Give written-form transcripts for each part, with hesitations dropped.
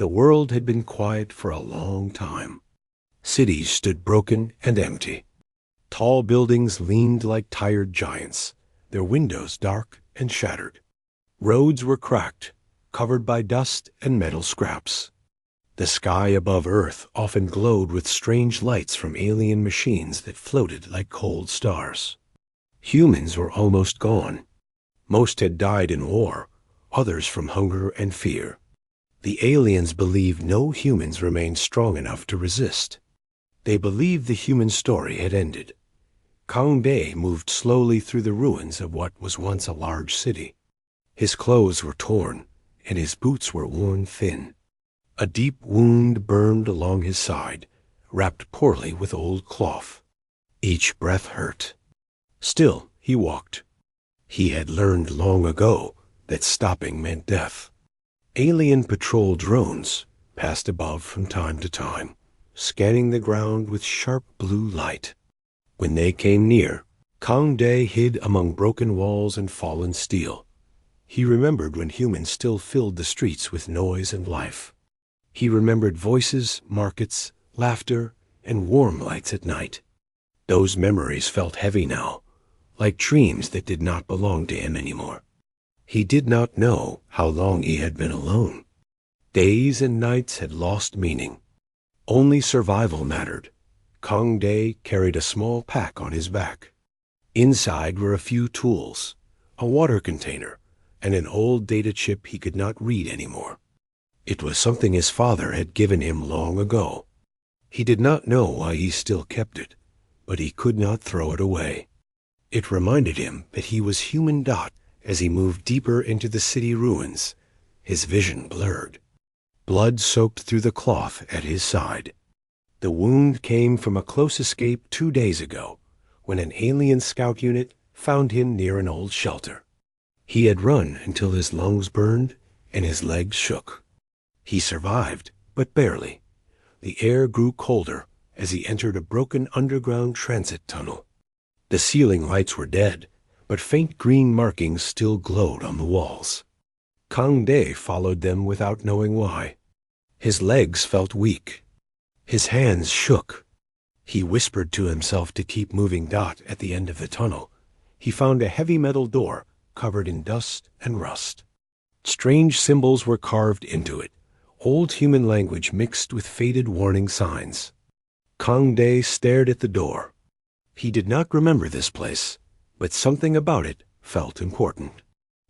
The world had been quiet for a long time. Cities stood broken and empty. Tall buildings leaned like tired giants, their windows dark and shattered. Roads were cracked, covered by dust and metal scraps. The sky above Earth often glowed with strange lights from alien machines that floated like cold stars. Humans were almost gone. Most had died in war, others from hunger and fear. The aliens believed no humans remained strong enough to resist. They believed the human story had ended. Kang Day moved slowly through the ruins of what was once a large city. His clothes were torn, and his boots were worn thin. A deep wound burned along his side, wrapped poorly with old cloth. Each breath hurt. Still, he walked. He had learned long ago that stopping meant death. Alien patrol drones passed above from time to time, scanning the ground with sharp blue light. When they came near, Kang Day hid among broken walls and fallen steel. He remembered when humans still filled the streets with noise and life. He remembered voices, markets, laughter, and warm lights at night. Those memories felt heavy now, like dreams that did not belong to him anymore. He did not know how long he had been alone. Days and nights had lost meaning. Only survival mattered. Kang Day carried a small pack on his back. Inside were a few tools, a water container, and an old data chip he could not read anymore. It was something his father had given him long ago. He did not know why he still kept it, but he could not throw it away. It reminded him that he was Human Dot as he moved deeper into the city ruins, his vision blurred. Blood soaked through the cloth at his side. The wound came from a close escape 2 days ago, when an alien scout unit found him near an old shelter. He had run until his lungs burned and his legs shook. He survived, but barely. The air grew colder as he entered a broken underground transit tunnel. The ceiling lights were dead, but faint green markings still glowed on the walls. Kang Day followed them without knowing why. His legs felt weak. His hands shook. He whispered to himself to keep moving. At the end of the tunnel, he found a heavy metal door covered in dust and rust. Strange symbols were carved into it, old human language mixed with faded warning signs. Kang Day stared at the door. He did not remember this place, but something about it felt important.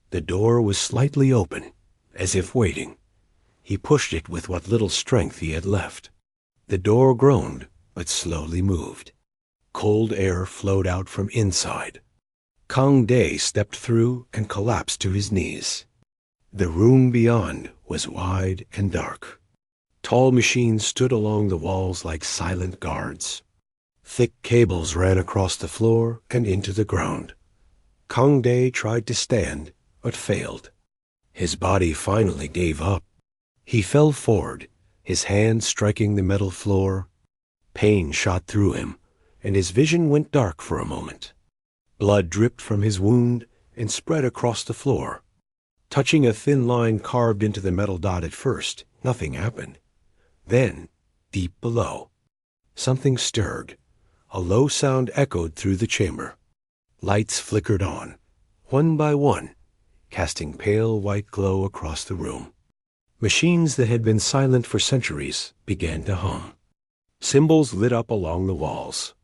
The door was slightly open, as if waiting. He pushed it with what little strength he had left. The door groaned, but slowly moved. Cold air flowed out from inside. Kang Day stepped through and collapsed to his knees. The room beyond was wide and dark. Tall machines stood along the walls like silent guards. Thick cables ran across the floor and into the ground. Kang Day tried to stand, but failed. His body finally gave up. He fell forward, his hand striking the metal floor. Pain shot through him, and his vision went dark for a moment. Blood dripped from his wound and spread across the floor. Touching a thin line carved into the metal dot at first, nothing happened. Then, deep below, something stirred. A low sound echoed through the chamber. Lights flickered on, one by one, casting pale white glow across the room. Machines that had been silent for centuries began to hum. Symbols lit up along the walls.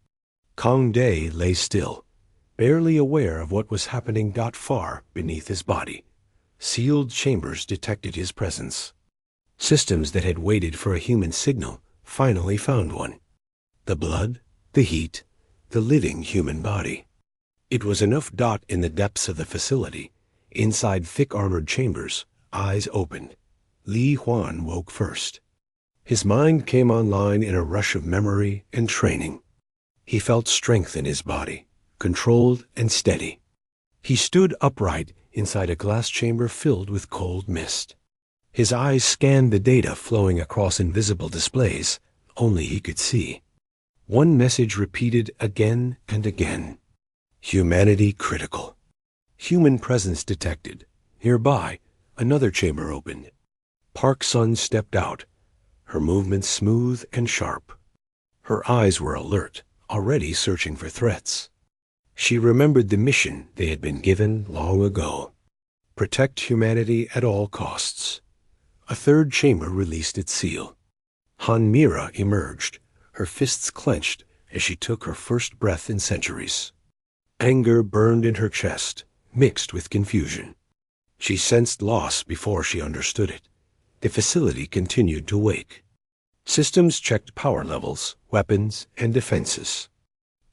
Kang Day lay still, barely aware of what was happening. Far beneath his body, sealed chambers detected his presence. Systems that had waited for a human signal finally found one. The blood, the heat, the living human body. It was enough. In the depths of the facility, inside thick armored chambers, eyes opened. Li Huan woke first. His mind came online in a rush of memory and training. He felt strength in his body, controlled and steady. He stood upright inside a glass chamber filled with cold mist. His eyes scanned the data flowing across invisible displays only he could see. One message repeated again and again. Humanity critical. Human presence detected. Nearby, another chamber opened. Park Sun stepped out, her movements smooth and sharp. Her eyes were alert, already searching for threats. She remembered the mission they had been given long ago. Protect humanity at all costs. A third chamber released its seal. Hanmira emerged, her fists clenched as she took her first breath in centuries. Anger burned in her chest, mixed with confusion. She sensed loss before she understood it. The facility continued to wake. Systems checked power levels, weapons, and defenses.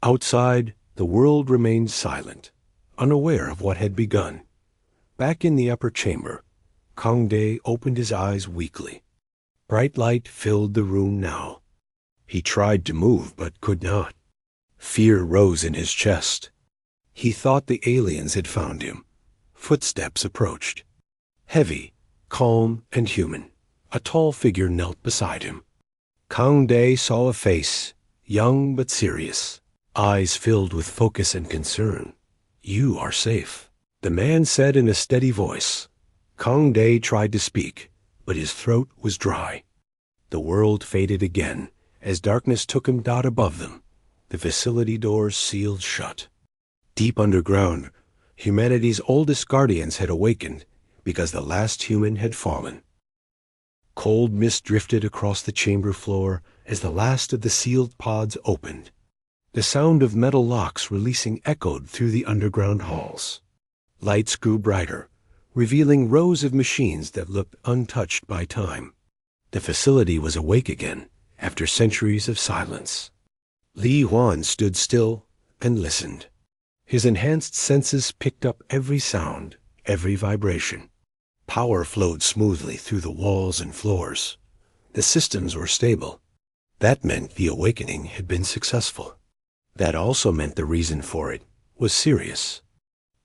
Outside, the world remained silent, unaware of what had begun. Back in the upper chamber, Kang Dae opened his eyes weakly. Bright light filled the room now. He tried to move but could not. Fear rose in his chest. He thought the aliens had found him. Footsteps approached. Heavy, calm, and human. A tall figure knelt beside him. Kang Dae saw a face, young but serious, eyes filled with focus and concern. "You are safe," the man said in a steady voice. Kang Dae tried to speak, but his throat was dry. The world faded again as darkness took him out above them. The facility doors sealed shut. Deep underground, humanity's oldest guardians had awakened because the last human had fallen. Cold mist drifted across the chamber floor as the last of the sealed pods opened. The sound of metal locks releasing echoed through the underground halls. Lights grew brighter, revealing rows of machines that looked untouched by time. The facility was awake again after centuries of silence. Li Huan stood still and listened. His enhanced senses picked up every sound, every vibration. Power flowed smoothly through the walls and floors. The systems were stable. That meant the awakening had been successful. That also meant the reason for it was serious.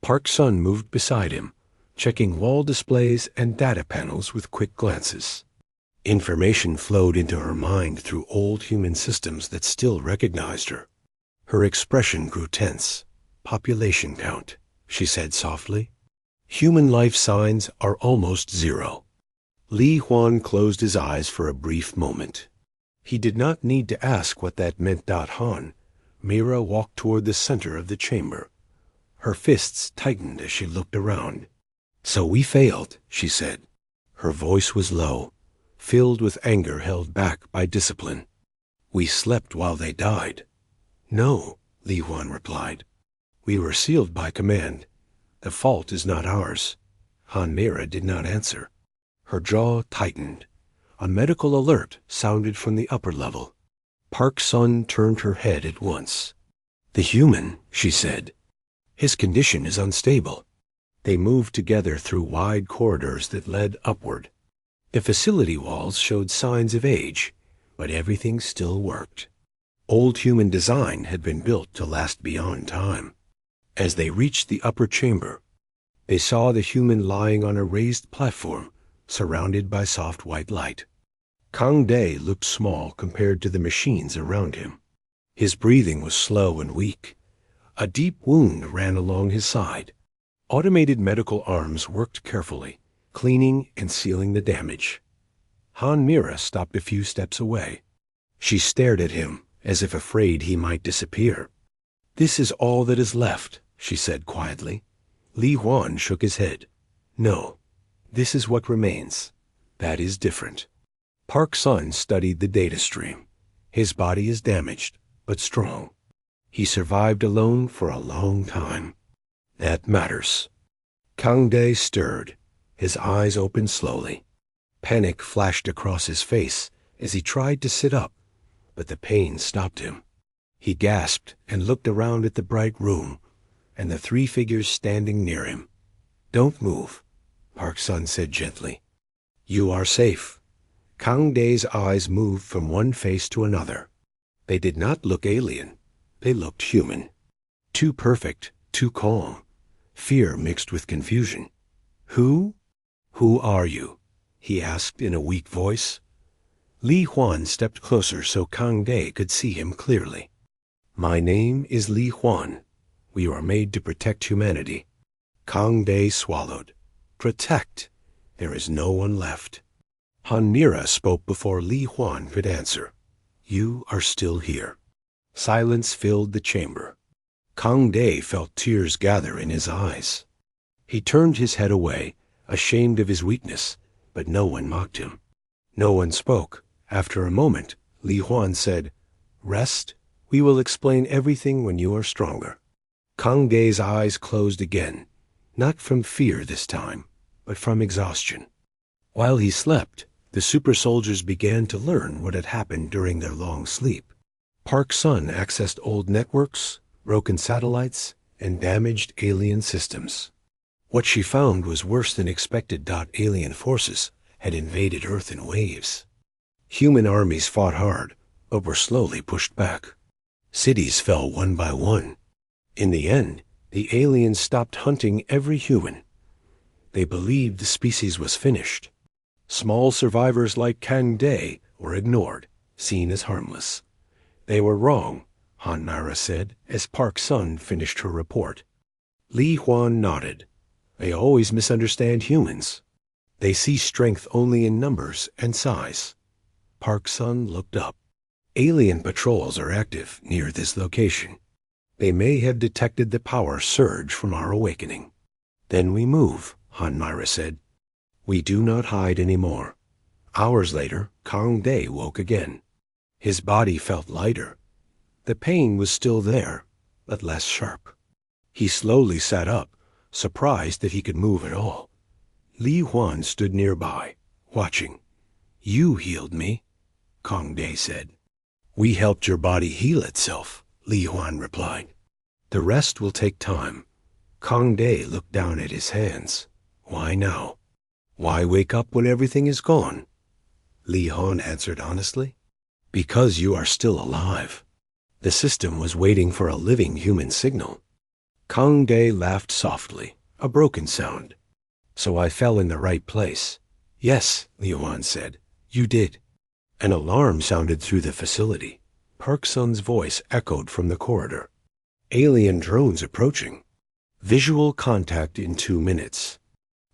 Park Sun moved beside him, checking wall displays and data panels with quick glances. Information flowed into her mind through old human systems that still recognized her. Her expression grew tense. "Population count," she said softly. "Human life signs are almost zero." Li Huan closed his eyes for a brief moment. He did not need to ask what that meant. Han. Mira walked toward the center of the chamber. Her fists tightened as she looked around. "So we failed," she said. Her voice was low, filled with anger held back by discipline. "We slept while they died." "No," Li Huan replied. "We were sealed by command. The fault is not ours." Mira did not answer. Her jaw tightened. A medical alert sounded from the upper level. Park Sun turned her head at once. "The human," she said. "His condition is unstable." They moved together through wide corridors that led upward. The facility walls showed signs of age, but everything still worked. Old human design had been built to last beyond time. As they reached the upper chamber, they saw the human lying on a raised platform, surrounded by soft white light. Kang Dae looked small compared to the machines around him. His breathing was slow and weak. A deep wound ran along his side. Automated medical arms worked carefully, cleaning and sealing the damage. Mira stopped a few steps away. She stared at him as if afraid he might disappear. "This is all that is left," she said quietly. Li Huan shook his head. "No, this is what remains. That is different." Park Sun studied the data stream. His body is damaged, but strong. He survived alone for a long time. That matters. Kang Dae stirred. His eyes opened slowly. Panic flashed across his face as he tried to sit up, but the pain stopped him. He gasped and looked around at the bright room and the three figures standing near him. "Don't move," Park Sun said gently. "You are safe." Kang Dae's eyes moved from one face to another. They did not look alien. They looked human. Too perfect, too calm. Fear mixed with confusion. "Who are you?" he asked in a weak voice. Li Huan stepped closer so Kang Dae could see him clearly. "My name is Li Huan. We are made to protect humanity." Kang Dae swallowed. "Protect? There is no one left." Han Mira spoke before Li Huan could answer. You are still here. Silence filled the chamber. Kang Day felt tears gather in his eyes. He turned his head away, ashamed of his weakness, but no one mocked him. No one spoke. After a moment, Li Huan said, Rest. We will explain everything when you are stronger. Kang Day's eyes closed again, not from fear this time, but from exhaustion. While he slept, the super soldiers began to learn what had happened during their long sleep. Park Sun accessed old networks, broken satellites, and damaged alien systems. What she found was worse than expected. Alien forces had invaded Earth in waves. Human armies fought hard, but were slowly pushed back. Cities fell one by one. In the end, the aliens stopped hunting every human. They believed the species was finished. Small survivors like Kang Day were ignored, seen as harmless. They were wrong, Han Mira said, as Park Sun finished her report. Li Huan nodded. They always misunderstand humans. They see strength only in numbers and size. Park Sun looked up. Alien patrols are active near this location. They may have detected the power surge from our awakening. Then we move, Han Mira said. We do not hide anymore. Hours later, Kang Day woke again. His body felt lighter. The pain was still there, but less sharp. He slowly sat up, surprised that he could move at all. Li Huan stood nearby, watching. You healed me, Kang Day said. We helped your body heal itself, Li Huan replied. The rest will take time. Kang Day looked down at his hands. Why now? Why wake up when everything is gone? Li Huan answered honestly. Because you are still alive. The system was waiting for a living human signal. Kang Day laughed softly, a broken sound. So I fell in the right place. Yes, Li Huan said. You did. An alarm sounded through the facility. Park Sun's voice echoed from the corridor. Alien drones approaching. Visual contact in 2 minutes.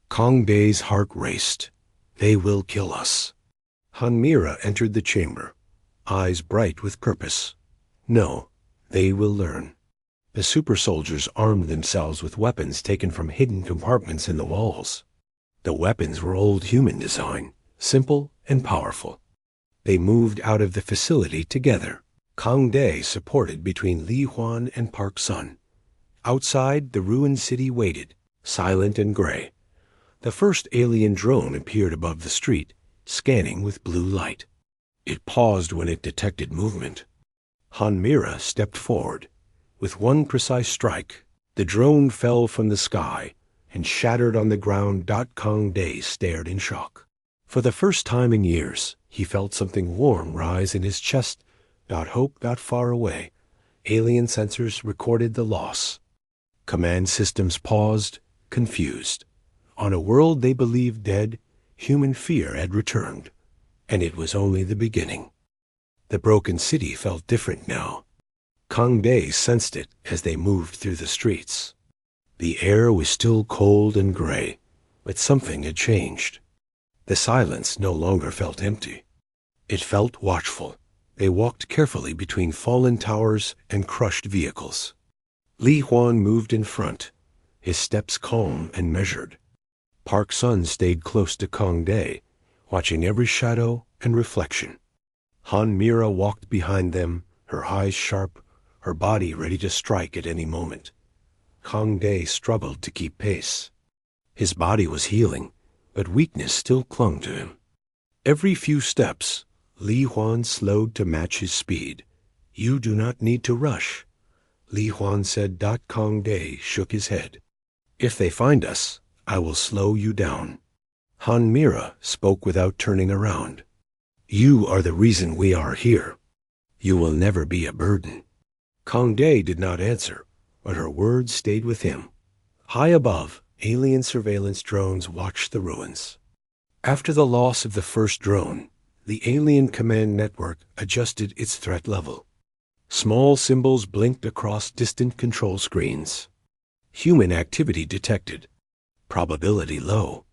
Kang Day's heart raced. They will kill us. Han Mira entered the chamber, eyes bright with purpose. No, they will learn. The super soldiers armed themselves with weapons taken from hidden compartments in the walls. The weapons were old human design, simple and powerful. They moved out of the facility together. Kang Day supported between Li Huan and Park Sun. Outside, the ruined city waited, silent and gray. The first alien drone appeared above the street, scanning with blue light. It paused when it detected movement. Han Mira stepped forward. With one precise strike, the drone fell from the sky and shattered on the ground. Kang Day stared in shock. For the first time in years, he felt something warm rise in his chest. Hope got far away. Alien sensors recorded the loss. Command systems paused, confused. On a world they believed dead, human fear had returned. And it was only the beginning. The broken city felt different now. Kang Day sensed it as they moved through the streets. The air was still cold and gray, but something had changed. The silence no longer felt empty. It felt watchful. They walked carefully between fallen towers and crushed vehicles. Li Huan moved in front, his steps calm and measured. Park Sun stayed close to Kang Day, watching every shadow and reflection. Han Mira walked behind them, her eyes sharp, her body ready to strike at any moment. Kang Day struggled to keep pace. His body was healing, but weakness still clung to him. Every few steps, Li Huan slowed to match his speed. You do not need to rush, Li Huan said. Kang Day shook his head. If they find us, I will slow you down. Han Mira spoke without turning around. You are the reason we are here. You will never be a burden. Kang Day did not answer, but her words stayed with him. High above, alien surveillance drones watched the ruins. After the loss of the first drone, the alien command network adjusted its threat level. Small symbols blinked across distant control screens. Human activity detected. Probability low.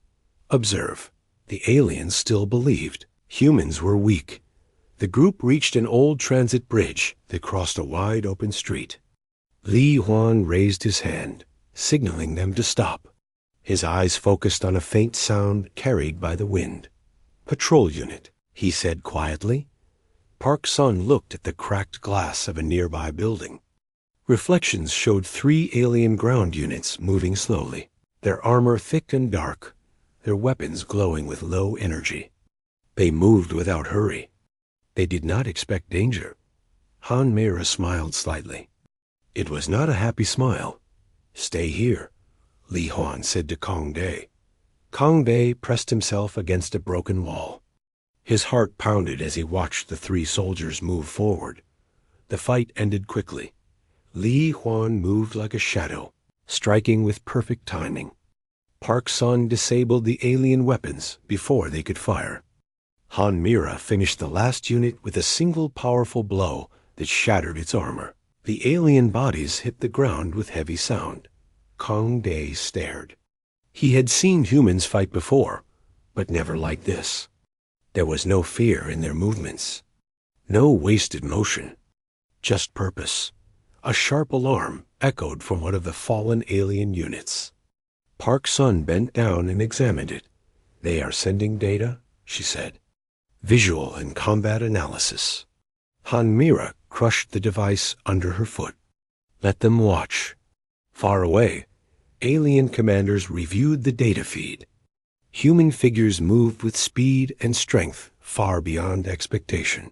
Observe. The aliens still believed humans were weak. The group reached an old transit bridge that crossed a wide open street. Li Huan raised his hand, signaling them to stop. His eyes focused on a faint sound carried by the wind. "Patrol unit," he said quietly. Park Sun looked at the cracked glass of a nearby building. Reflections showed 3 alien ground units moving slowly, their armor thick and dark, their weapons glowing with low energy. They moved without hurry. They did not expect danger. Han Mera smiled slightly. It was not a happy smile. "Stay here," Li Huan said to Kong Day. Kong Day pressed himself against a broken wall. His heart pounded as he watched the 3 soldiers move forward. The fight ended quickly. Li Huan moved like a shadow, striking with perfect timing. Park Sun disabled the alien weapons before they could fire. Han Mera finished the last unit with a single powerful blow that shattered its armor. The alien bodies hit the ground with heavy sound. Kong Day stared. He had seen humans fight before, but never like this. There was no fear in their movements, no wasted motion, just purpose. A sharp alarm echoed from one of the fallen alien units. Park Sun bent down and examined it. "They are sending data," she said. "Visual and combat analysis." Han Mera crushed the device under her foot. "Let them watch." Far away, alien commanders reviewed the data feed. Human figures moved with speed and strength far beyond expectation.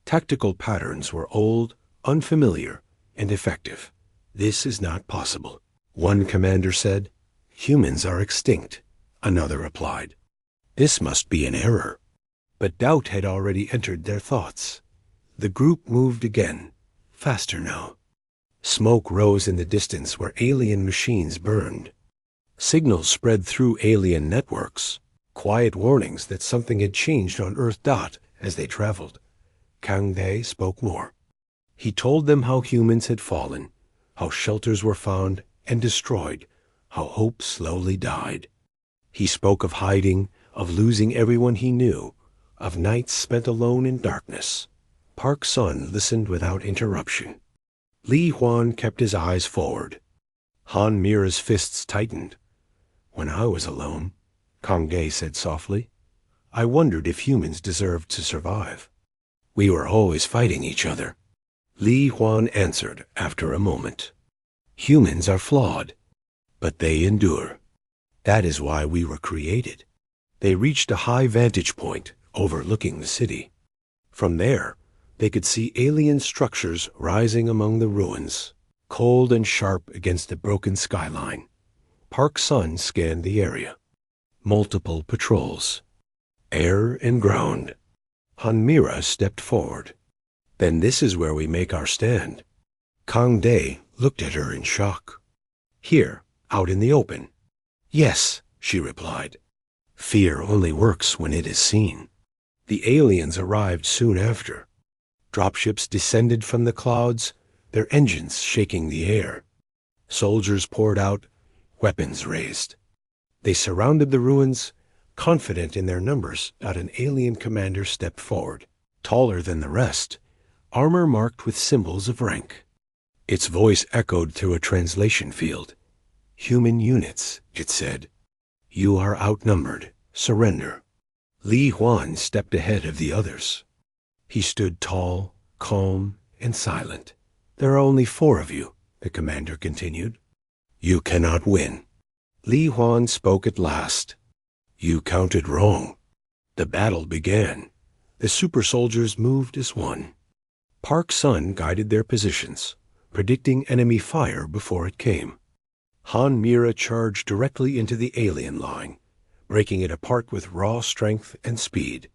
Tactical patterns were old, unfamiliar, and effective. "This is not possible," one commander said. "Humans are extinct," another replied. "This must be an error." But doubt had already entered their thoughts. The group moved again, faster now. Smoke rose in the distance where alien machines burned. Signals spread through alien networks, quiet warnings that something had changed on Earth Dot as they traveled. Kang Day spoke more. He told them how humans had fallen, how shelters were found and destroyed, how hope slowly died. He spoke of hiding, of losing everyone he knew, of nights spent alone in darkness. Park Sun listened without interruption. Li Huan kept his eyes forward. Han Mera's fists tightened. "When I was alone," Kang Day said softly, "I wondered if humans deserved to survive. We were always fighting each other." Li Huan answered after a moment. "Humans are flawed, but they endure. That is why we were created." They reached a high vantage point overlooking the city. From there, they could see alien structures rising among the ruins, cold and sharp against the broken skyline. Park Sun scanned the area. Multiple patrols, air and ground. Han Mera stepped forward. "Then this is where we make our stand." Kang Day looked at her in shock. "Here, out in the open." "Yes," she replied. "Fear only works when it is seen." The aliens arrived soon after. Dropships descended from the clouds, their engines shaking the air. Soldiers poured out, weapons raised. They surrounded the ruins, confident in their numbers. An alien commander stepped forward, taller than the rest, armor marked with symbols of rank. Its voice echoed through a translation field. "Human units," it said. "You are outnumbered. Surrender." Li Huan stepped ahead of the others. He stood tall, calm, and silent. "There are only 4 of you," the commander continued. "You cannot win." Li Huan spoke at last. "You counted wrong." The battle began. The super soldiers moved as one. Park Sun guided their positions, predicting enemy fire before it came. Han Mera charged directly into the alien line, breaking it apart with raw strength and speed.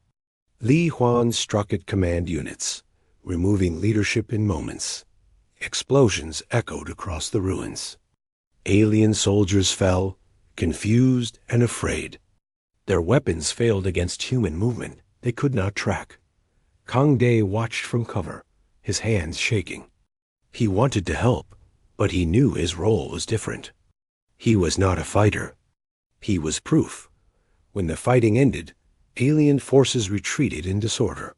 Li Huan struck at command units, removing leadership in moments. Explosions echoed across the ruins. Alien soldiers fell, confused and afraid. Their weapons failed against human movement they could not track. Kang Day watched from cover, his hands shaking. He wanted to help, but he knew his role was different. He was not a fighter. He was proof. When the fighting ended, alien forces retreated in disorder.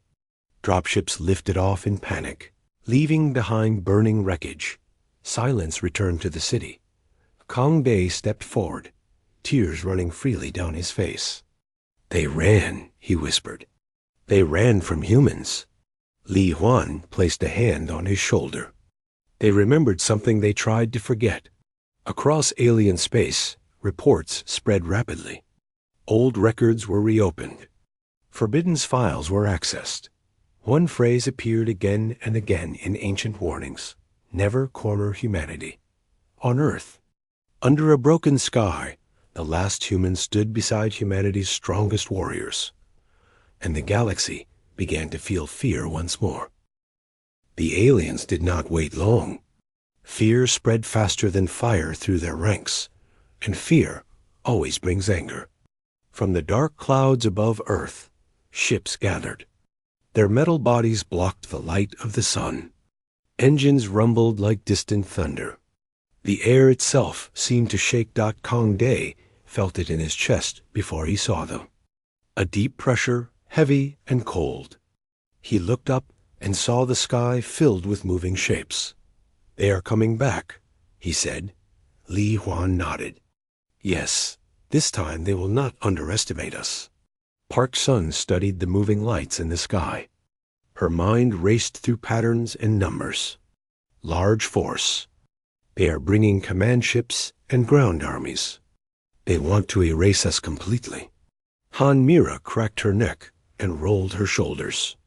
Dropships lifted off in panic, leaving behind burning wreckage. Silence returned to the city. Kang Day stepped forward, tears running freely down his face. "They ran," he whispered. "They ran from humans." Li Huan placed a hand on his shoulder. They remembered something they tried to forget. Across alien space, reports spread rapidly. Old records were reopened. Forbidden files were accessed. One phrase appeared again and again in ancient warnings: never corner humanity. On Earth, under a broken sky, the last humans stood beside humanity's strongest warriors. And the galaxy began to feel fear once more. The aliens did not wait long. Fear spread faster than fire through their ranks, and fear always brings anger. From the dark clouds above Earth, ships gathered. Their metal bodies blocked the light of the sun. Engines rumbled like distant thunder. The air itself seemed to shake. Kang Day felt it in his chest before he saw them. A deep pressure, heavy and cold. He looked up and saw the sky filled with moving shapes. "They are coming back," he said. Li Huan nodded. "Yes, this time they will not underestimate us." Park Sun studied the moving lights in the sky. Her mind raced through patterns and numbers. Large force. They are bringing command ships and ground armies. They want to erase us completely. Han Mira cracked her neck and rolled her shoulders.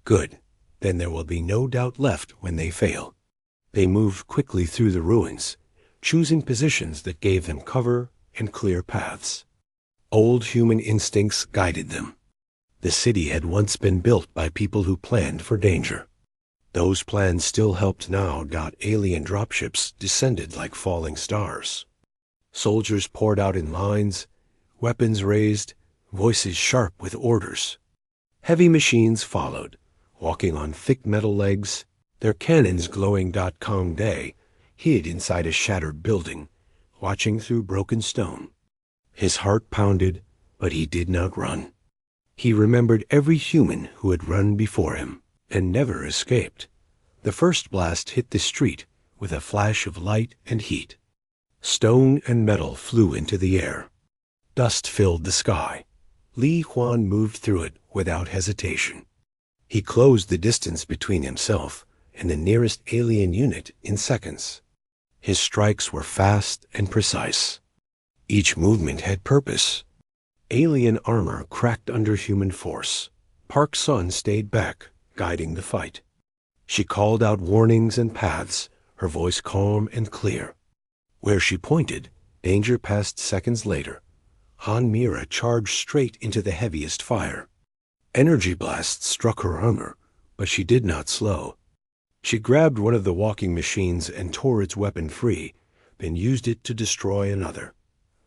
Good. Then there will be no doubt left when they fail. They moved quickly through the ruins, choosing positions that gave them cover and clear paths. Old human instincts guided them. The city had once been built by people who planned for danger. Those plans still helped now. Alien dropships descended like falling stars. Soldiers poured out in lines, weapons raised, voices sharp with orders. Heavy machines followed, walking on thick metal legs, their cannons glowing. Kang Day hid inside a shattered building, watching through broken stone. His heart pounded, but he did not run. He remembered every human who had run before him and never escaped. The first blast hit the street with a flash of light and heat. Stone and metal flew into the air. Dust filled the sky. Li Huan moved through it without hesitation. He closed the distance between himself and the nearest alien unit in seconds. His strikes were fast and precise. Each movement had purpose. Alien armor cracked under human force. Park Sun stayed back, guiding the fight. She called out warnings and paths, her voice calm and clear. Where she pointed, danger passed seconds later. Han Mira charged straight into the heaviest fire. Energy blasts struck her armor, but she did not slow. She grabbed one of the walking machines and tore its weapon free, then used it to destroy another.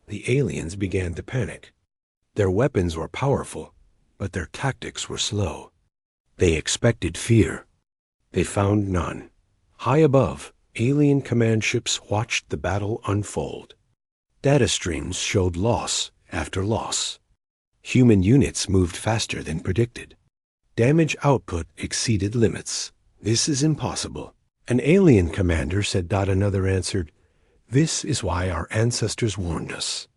The aliens began to panic. Their weapons were powerful, but their tactics were slow. They expected fear. They found none. High above, alien command ships watched the battle unfold. Data streams showed loss after loss. Human units moved faster than predicted. Damage output exceeded limits. "This is impossible." An alien commander said. Another answered, "This is why our ancestors warned us."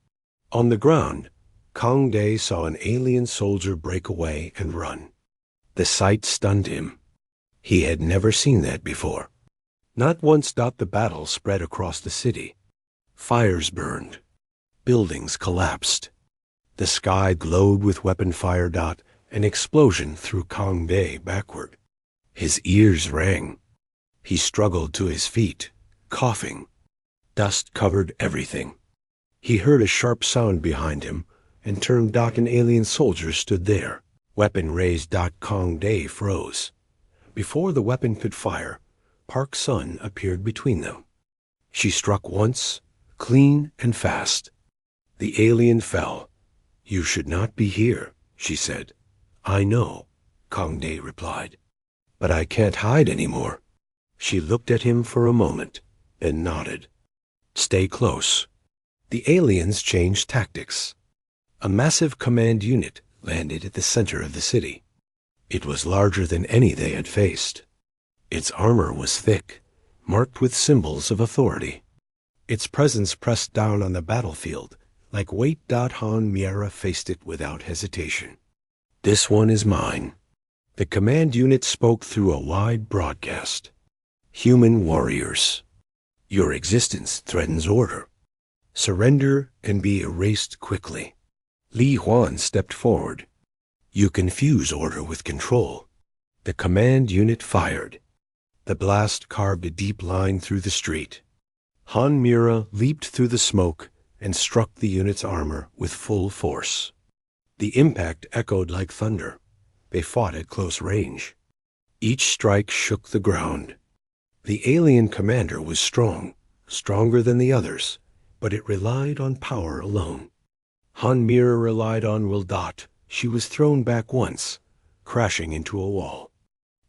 On the ground, Kang Day saw an alien soldier break away and run. The sight stunned him. He had never seen that before. Not once. The battle spread across the city. Fires burned. Buildings collapsed. The sky glowed with weapon fire. An explosion threw Kang Day backward. His ears rang. He struggled to his feet, coughing. Dust covered everything. He heard a sharp sound behind him and turned. An alien soldier stood there, weapon raised. Kang Day froze. Before the weapon could fire, Park Sun appeared between them. She struck once, clean and fast. The alien fell. "You should not be here," she said. "I know," Kang Day replied. "But I can't hide anymore." She looked at him for a moment, then nodded. "Stay close." The aliens changed tactics. A massive command unit landed at the center of the city. It was larger than any they had faced. Its armor was thick, marked with symbols of authority. Its presence pressed down on the battlefield like weight. Han Miera faced it without hesitation. "This one is mine." The command unit spoke through a wide broadcast. "Human warriors, your existence threatens order. Surrender and be erased quickly." Li Huan stepped forward. "You confuse order with control." The command unit fired. The blast carved a deep line through the street. Han Miera leaped through the smoke and struck the unit's armor with full force. The impact echoed like thunder. They fought at close range. Each strike shook the ground. The alien commander was strong, stronger than the others, but it relied on power alone. Han Miera relied on will. She was thrown back once, crashing into a wall.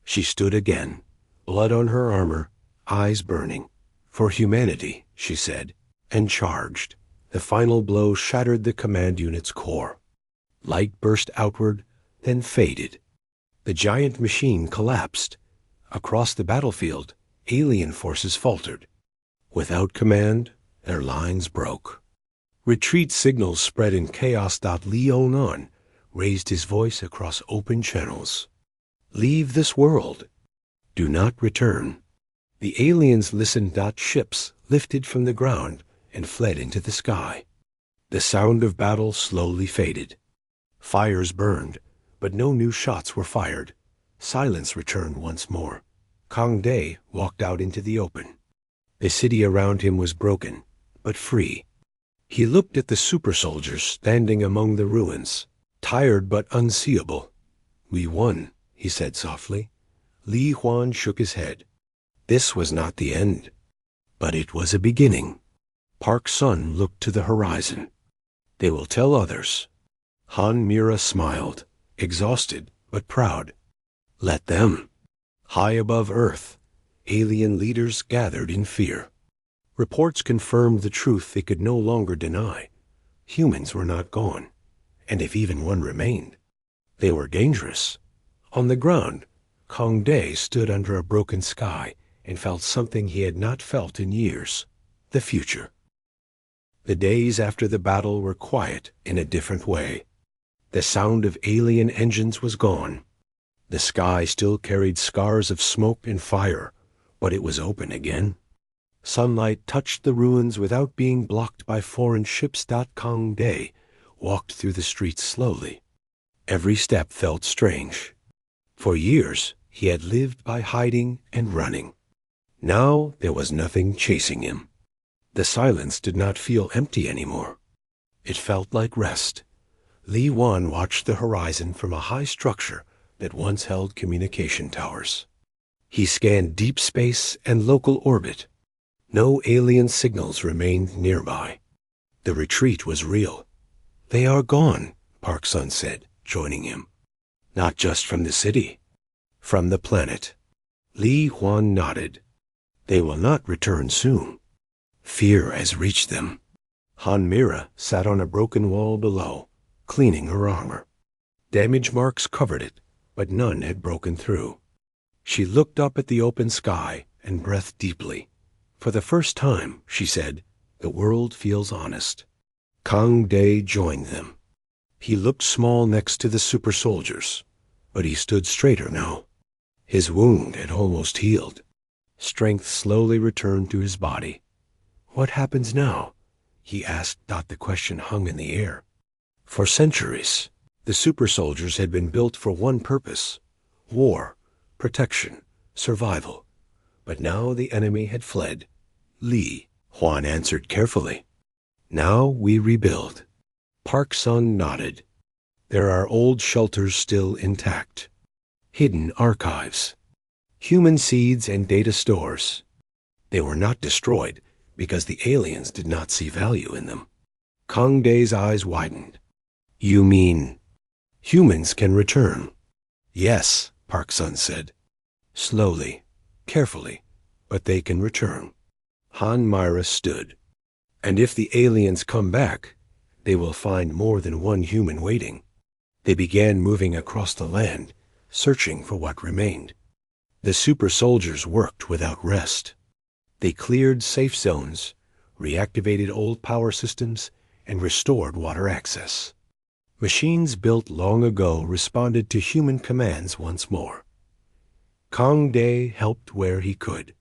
She stood again, blood on her armor, eyes burning. "For humanity," she said, and charged. The final blow shattered the command unit's core. Light burst outward, then faded. The giant machine collapsed. Across the battlefield, alien forces faltered. Without command, their lines broke. Retreat signals spread in chaos. Leonon raised his voice across open channels. "Leave this world. Do not return." The aliens listened. Ships lifted from the ground and fled into the sky. The sound of battle slowly faded. Fires burned, but no new shots were fired. Silence returned once more. Kang Dae walked out into the open. The city around him was broken, but free. He looked at the super soldiers standing among the ruins, tired but unseeable. "We won," he said softly. Li Huan shook his head. This was not the end, but it was a beginning. Park Sun looked to the horizon. "They will tell others." Han Miera smiled, exhausted but proud. "Let them." High above Earth, alien leaders gathered in fear. Reports confirmed the truth they could no longer deny. Humans were not gone, and if even one remained, they were dangerous. On the ground, Kang Dae stood under a broken sky and felt something he had not felt in years: the future. The days after the battle were quiet in a different way. The sound of alien engines was gone. The sky still carried scars of smoke and fire, but it was open again. Sunlight touched the ruins without being blocked by foreign ships. Kang Dae walked through the streets slowly. Every step felt strange. For years, he had lived by hiding and running. Now there was nothing chasing him. The silence did not feel empty anymore. It felt like rest. Li Huan watched the horizon from a high structure that once held communication towers. He scanned deep space and local orbit. No alien signals remained nearby. The retreat was real. "They are gone," Park Sun said, joining him. "Not just from the city. From the planet." Li Huan nodded. "They will not return soon. Fear has reached them." Han Miera sat on a broken wall below, cleaning her armor. Damage marks covered it, but none had broken through. She looked up at the open sky and breathed deeply. "For the first time," she said, "the world feels honest." Kang Dae joined them. He looked small next to the super soldiers, but he stood straighter now. His wound had almost healed. Strength slowly returned to his body. "What happens now?" he asked. The question hung in the air. For centuries, the super soldiers had been built for one purpose: war, protection, survival. But now the enemy had fled. Li Huan answered carefully. "Now we rebuild." Park Sun nodded. "There are old shelters still intact. Hidden archives. Human seeds and data stores. They were not destroyed because the aliens did not see value in them." Kang Dae's eyes widened. "You mean humans can return?" "Yes," Park Sun said. "Slowly, carefully, but they can return." Han Miera stood. "And if the aliens come back, They will find more than one human waiting. They began moving across the land, searching for what remained. The super soldiers worked without rest. They cleared safe zones, reactivated old power systems, and restored water access. Machines built long ago responded to human commands once more. Kang Day helped where he could.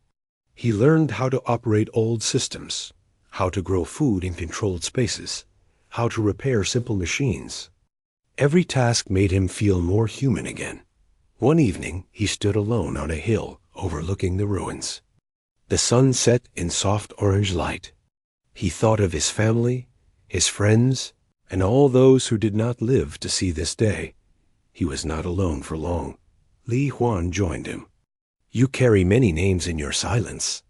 He learned how to operate old systems, how to grow food in controlled spaces, how to repair simple machines. Every task made him feel more human again. One evening, he stood alone on a hill overlooking the ruins. The sun set in soft orange light. He thought of his family, his friends, and all those who did not live to see this day. He was not alone for long. Li Huan joined him. "You carry many names in your silence."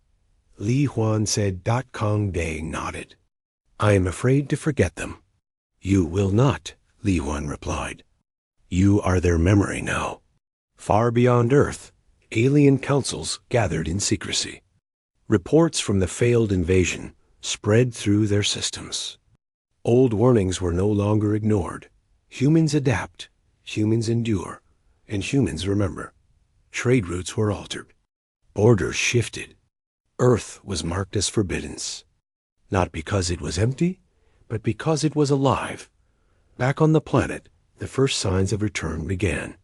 Li Huan said. Kang Day nodded. "I am afraid to forget them." "You will not," Li Huan replied. "You are their memory now." Far beyond Earth, alien councils gathered in secrecy. Reports from the failed invasion spread through their systems. Old warnings were no longer ignored. Humans adapt, humans endure, and humans remember. Trade routes were altered. Borders shifted. Earth was marked as forbiddance. Not because it was empty, but because it was alive. Back on the planet, the first signs of return began.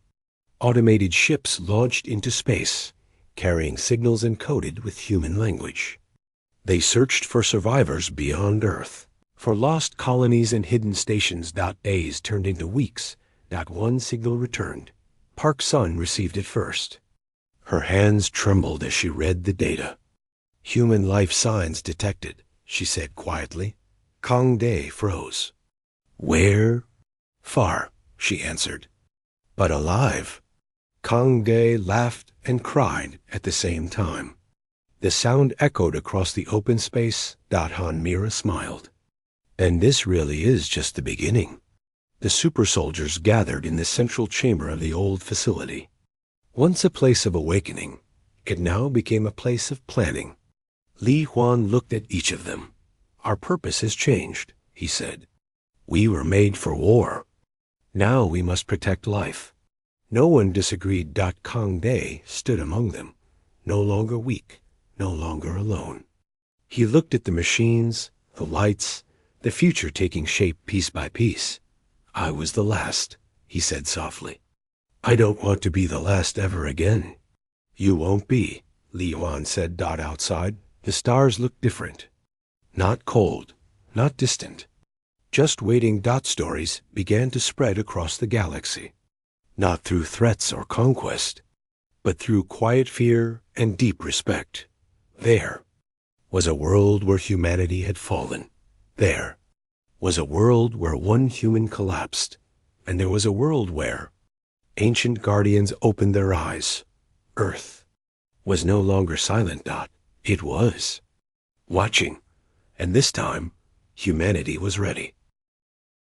Automated ships launched into space, carrying signals encoded with human language. They searched for survivors beyond Earth, for lost colonies and hidden stations. Days turned into weeks. One signal returned. Park Sun received it first. Her hands trembled as she read the data. "Human life signs detected," she said quietly. Kang Day froze. "Where?" "Far," she answered. "But alive." Kang Day laughed and cried at the same time. The sound echoed across the open space. Han Mira smiled. "And this really is just the beginning." The super soldiers gathered in the central chamber of the old facility. Once a place of awakening, it now became a place of planning. Li Huan looked at each of them. "Our purpose has changed," he said. "We were made for war. Now we must protect life." No one disagreed. Kang Day stood among them, no longer weak, no longer alone. He looked at the machines, the lights, the future taking shape piece by piece. "I was the last," he said softly. "I don't want to be the last ever again." "You won't be," Li Huan said. Outside, the stars looked different. Not cold, not distant. Just waiting. Stories began to spread across the galaxy. Not through threats or conquest, but through quiet fear and deep respect. There was a world where humanity had fallen. There was a world where one human collapsed. And there was a world where ancient guardians opened their eyes. Earth was no longer silent. It was watching. And this time, humanity was ready.